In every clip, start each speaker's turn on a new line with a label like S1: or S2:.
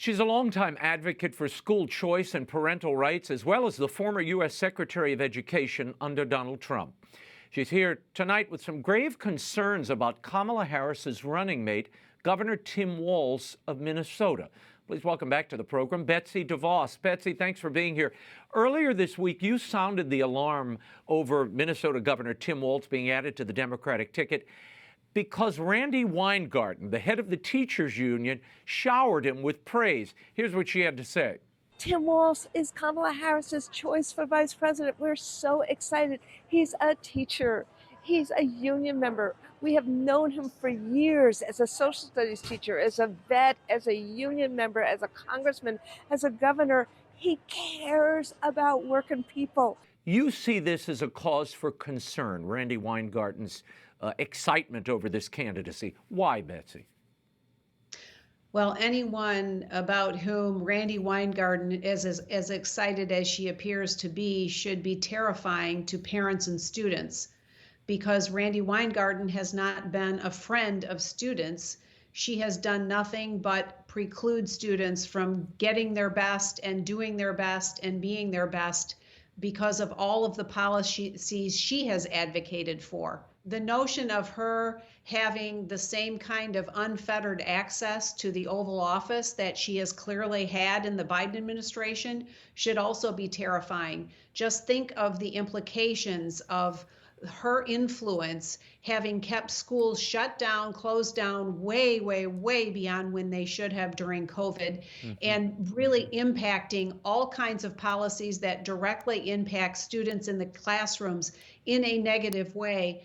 S1: She's a longtime advocate for school choice and parental rights, as well as the former U.S. Secretary of Education under Donald Trump. She's here tonight with some grave concerns about Kamala Harris's running mate, Governor Tim Walz of Minnesota. Please welcome back to the program, Betsy DeVos. Betsy, thanks for being here. Earlier this week, you sounded the alarm over Minnesota Governor Tim Walz being added to the Democratic ticket because Randi Weingarten, the head of the teachers union, showered him with praise. Here's what she had to say.
S2: Tim Walz is Kamala Harris's choice for vice president. We're so excited. He's a teacher. He's a union member. We have known him for years as a social studies teacher, as a vet, as a union member, as a congressman, as a governor. He cares about working people.
S1: You see this as a cause for concern, Randi Weingarten's excitement over this candidacy. Why, Betsy?
S3: Well, anyone about whom Randi Weingarten is as excited as she appears to be should be terrifying to parents and students, because Randi Weingarten has not been a friend of students. She has done nothing but preclude students from getting their best and doing their best and being their best because of all of the policies she has advocated for. The notion of her having the same kind of unfettered access to the Oval Office that she has clearly had in the Biden administration should also be terrifying. Just think of the implications of her influence having kept schools shut down, closed down way, way, way beyond when they should have during COVID, and really impacting all kinds of policies that directly impact students in the classrooms in a negative way.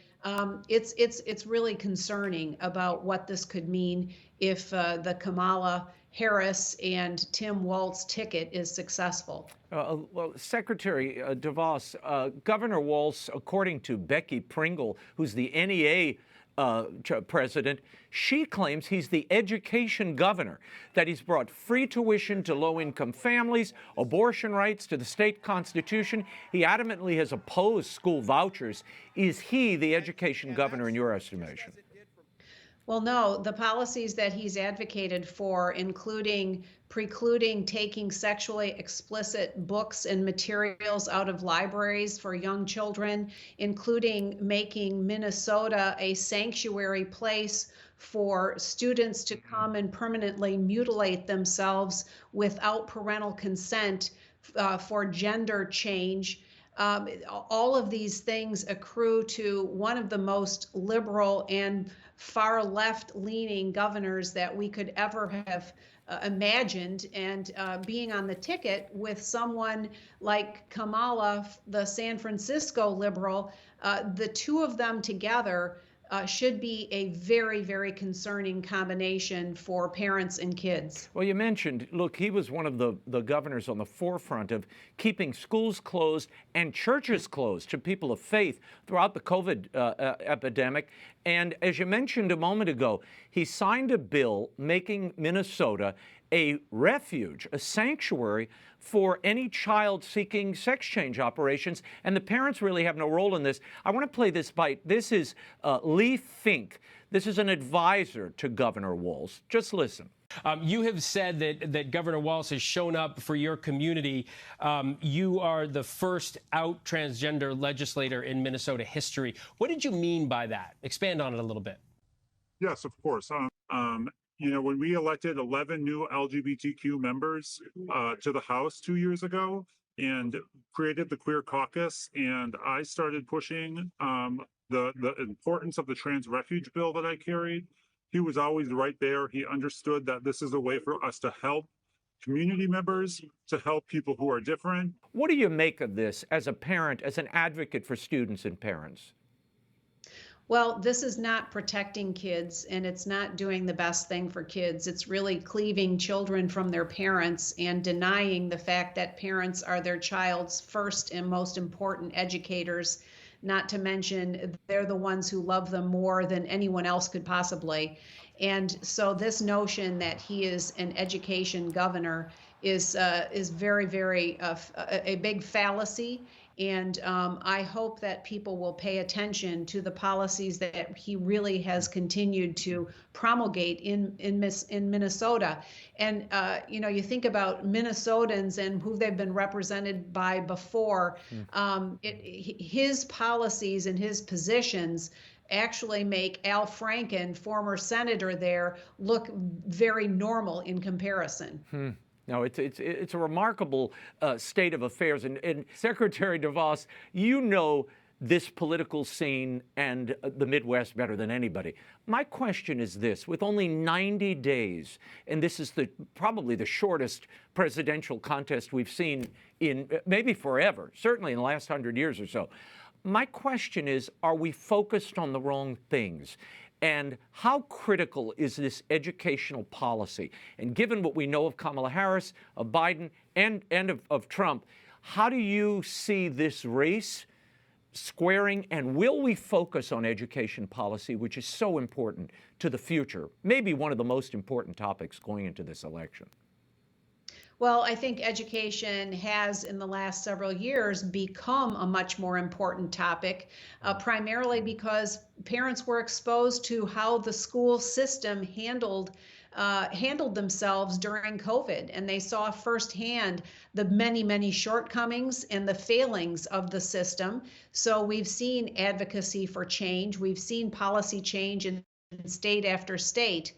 S3: It's really concerning about what this could mean if the Kamala Harris and Tim Walz ticket is successful.
S1: Well, Secretary DeVos, Governor Walz, according to Becky Pringle, who's the NEA president, she claims he's the education governor, that he's brought free tuition to low-income families, abortion rights to the state constitution. He adamantly has opposed school vouchers. Is he the education governor in your estimation?
S3: Well, no, the policies that he's advocated for, including precluding taking sexually explicit books and materials out of libraries for young children, including making Minnesota a sanctuary place for students to come and permanently mutilate themselves without parental consent for gender change. All of these things accrue to one of the most liberal and far left-leaning governors that we could ever have imagined, and being on the ticket with someone like Kamala, the San Francisco liberal, the two of them together should be a very, very concerning combination for parents and kids.
S1: Well, you mentioned, look, he was one of the governors on the forefront of keeping schools closed and churches closed to people of faith throughout the COVID epidemic. And as you mentioned a moment ago, he signed a bill making Minnesota a refuge, a sanctuary for any child seeking sex change operations, and the parents really have no role in this. I want to play this bite. This is Lee Fink. This is an advisor to Governor Walz. Just listen.
S4: You have said that Governor Walz has shown up for your community. You are the first out transgender legislator in Minnesota history. What did you mean by that? Expand on it a little bit.
S5: Yes, of course. You know, when we elected 11 new LGBTQ members to the House 2 years ago and created the Queer Caucus, and I started pushing the importance of the trans refuge bill that I carried, he was always right there. He understood that this is a way for us to help community members, to help people who are different.
S1: What do you make of this as a parent, as an advocate for students and parents?
S3: Well, this is not protecting kids, and it's not doing the best thing for kids. It's really cleaving children from their parents and denying the fact that parents are their child's first and most important educators, not to mention they're the ones who love them more than anyone else could possibly. And so this notion that he is an education governor is very, very a big fallacy. And I hope that people will pay attention to the policies that he really has continued to promulgate in Minnesota. And you think about Minnesotans and who they've been represented by before. His policies and his positions actually make Al Franken, former senator there, look very normal in comparison.
S1: No, it's a remarkable state of affairs. And Secretary DeVos, you know this political scene and the Midwest better than anybody. My question is this: with only 90 days, and this is probably the shortest presidential contest we've seen in maybe forever, certainly in the last 100 years or so, my question is, are we focused on the wrong things? And how critical is this educational policy? And given what we know of Kamala Harris, of Biden, and of Trump, how do you see this race squaring? And will we focus on education policy, which is so important to the future, maybe one of the most important topics going into this election?
S3: Well, I think education has, in the last several years, become a much more important topic, primarily because parents were exposed to how the school system handled themselves during COVID, and they saw firsthand the many, many shortcomings and the failings of the system. So we've seen advocacy for change. We've seen policy change in state after state.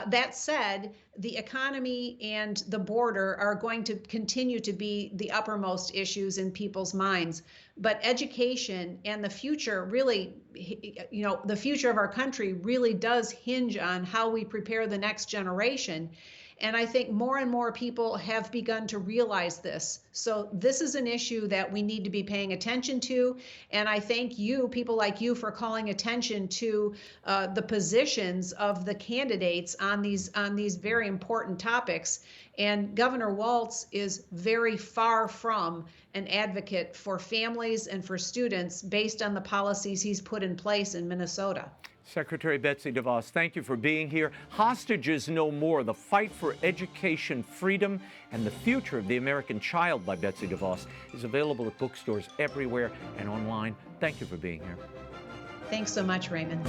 S3: That said, the economy and the border are going to continue to be the uppermost issues in people's minds. But education and the future really, the future of our country really does hinge on how we prepare the next generation. And I think more and more people have begun to realize this. So this is an issue that we need to be paying attention to. And I thank you, people like you, for calling attention to the positions of the candidates on these very important topics. And Governor Walz is very far from an advocate for families and for students based on the policies he's put in place in Minnesota.
S1: Secretary Betsy DeVos, thank you for being here. Hostages No More, The Fight for Education, Freedom, and the Future of the American Child by Betsy DeVos is available at bookstores everywhere and online. Thank you for being here.
S3: Thanks so much, Raymond.